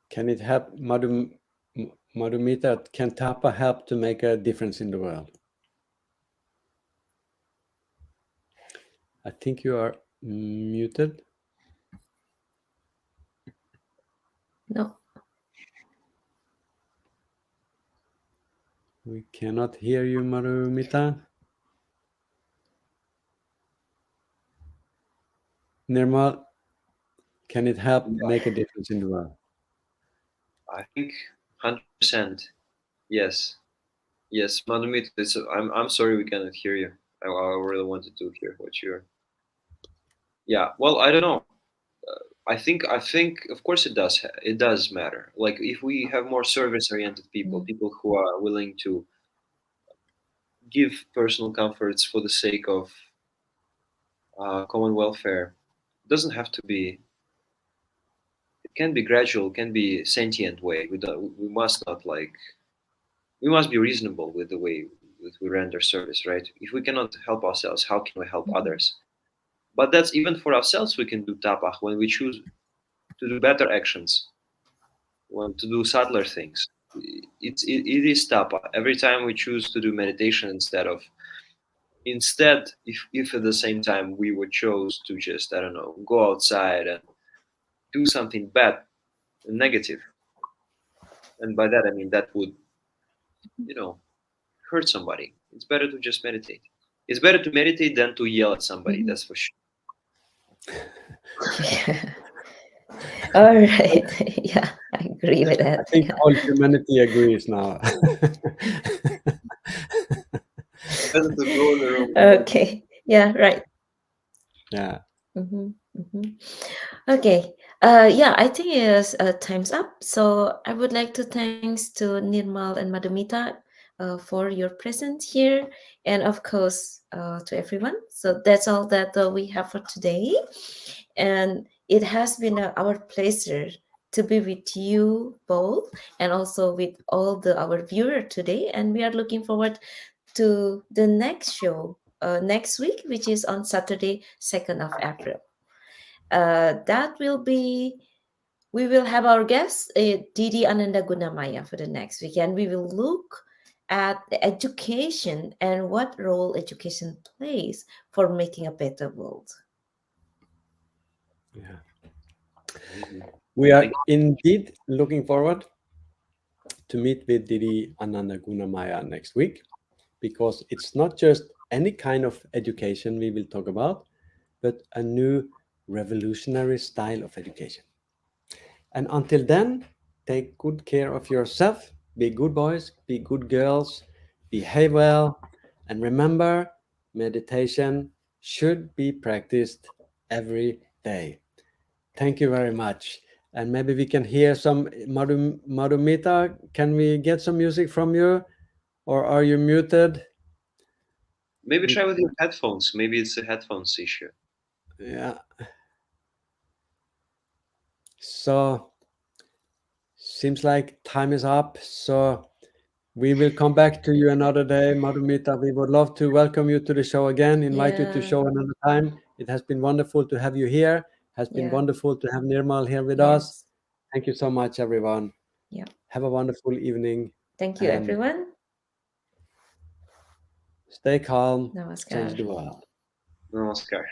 Speaker 1: Can it help, Madhumita, can tapa help to make a difference in the world? I think you are muted.
Speaker 2: No.
Speaker 1: We cannot hear you, Madhumita. Nirmal, can it help make a difference in the world?
Speaker 3: I think 100%. Yes. Yes, Madhumita, I'm sorry we cannot hear you. I really wanted to hear what you're. Yeah, well, I don't know. I think of course it does matter. Like if we have more service-oriented people,
Speaker 2: Mm.
Speaker 3: people who are willing to give personal comforts for the sake of common welfare, it doesn't have to be. It can be gradual, can be sentient way. We must not like. We must be reasonable with the way with we render service, right? If we cannot help ourselves, how can we help
Speaker 2: Mhm.
Speaker 3: others? But that's even for ourselves. We can do tapah when we choose to do better actions, when to do subtler things. It is tapa every time we choose to do meditation instead if at the same time we would chose to just, I don't know, go outside and do something bad and negative, and by that I mean that would, you know, hurt somebody. It's better to just meditate. It's better to meditate than to yell at somebody,
Speaker 2: Mhm.
Speaker 3: that's for sure.
Speaker 2: Yeah. All right. Yeah, I agree with
Speaker 1: I
Speaker 2: that.
Speaker 1: think
Speaker 2: Yeah.
Speaker 1: all humanity agrees now.
Speaker 3: Better to go in the room.
Speaker 2: Okay. Yeah, right.
Speaker 1: Yeah.
Speaker 2: Mm-hmm. Mm-hmm. Okay. Yeah, I think it is time's up. So I would like to thanks to Nirmal and Madhumita for your presence here, and of course to everyone. So that's all that we have for today, and it has been our pleasure to be with you both, and also with all the our viewer today. And we are looking forward to the next show next week, which is on Saturday, 2nd of April. That will be, we will have our guest, Didi Ananda Gunamaya, for the next week. And we will look at the education and what role education plays for making a better world.
Speaker 1: Yeah.
Speaker 3: Amazing.
Speaker 1: We are
Speaker 3: Thank
Speaker 1: indeed looking forward to meet with Didi Ananda Gunamaya next week, because it's not just any kind of education we will talk about, but a new revolutionary style of education. And until then, take good care of yourself. Be good boys, be good girls, behave well, and remember, meditation should be practiced every day. Thank you very much. And maybe we can hear some Madhumita. Can we get some music from you? Or are you muted?
Speaker 3: Maybe
Speaker 1: We,
Speaker 3: try with your headphones. Maybe it's a headphones issue.
Speaker 1: yeah. So seems like time is up. So we will come back to you another day, Madhumita. We would love to welcome you to the show again, invite you to
Speaker 2: Yeah,
Speaker 1: show another time. It has been wonderful to have you here. Has been
Speaker 2: yeah,
Speaker 1: wonderful to have Nirmal here with us.
Speaker 2: yes,
Speaker 1: Thank you so much, everyone.
Speaker 2: yeah.
Speaker 1: Have a wonderful evening
Speaker 2: Thank you,
Speaker 1: and
Speaker 2: everyone.
Speaker 1: stay calm, change
Speaker 2: Namaskar.
Speaker 1: the world.
Speaker 3: Namaskar.